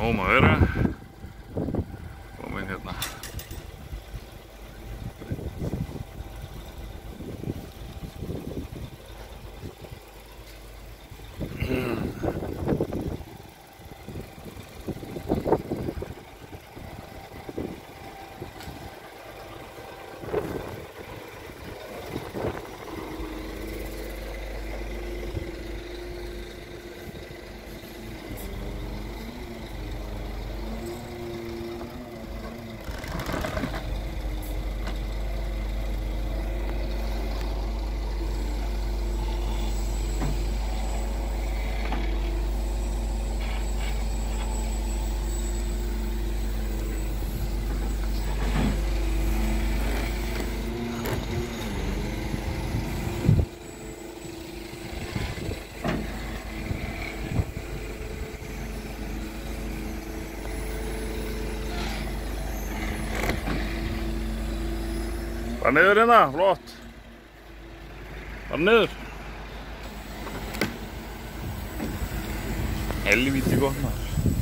Nóg að vera. Komin hérna. Bara niður hérna, flott. Bara niður. Helvíti gott maður.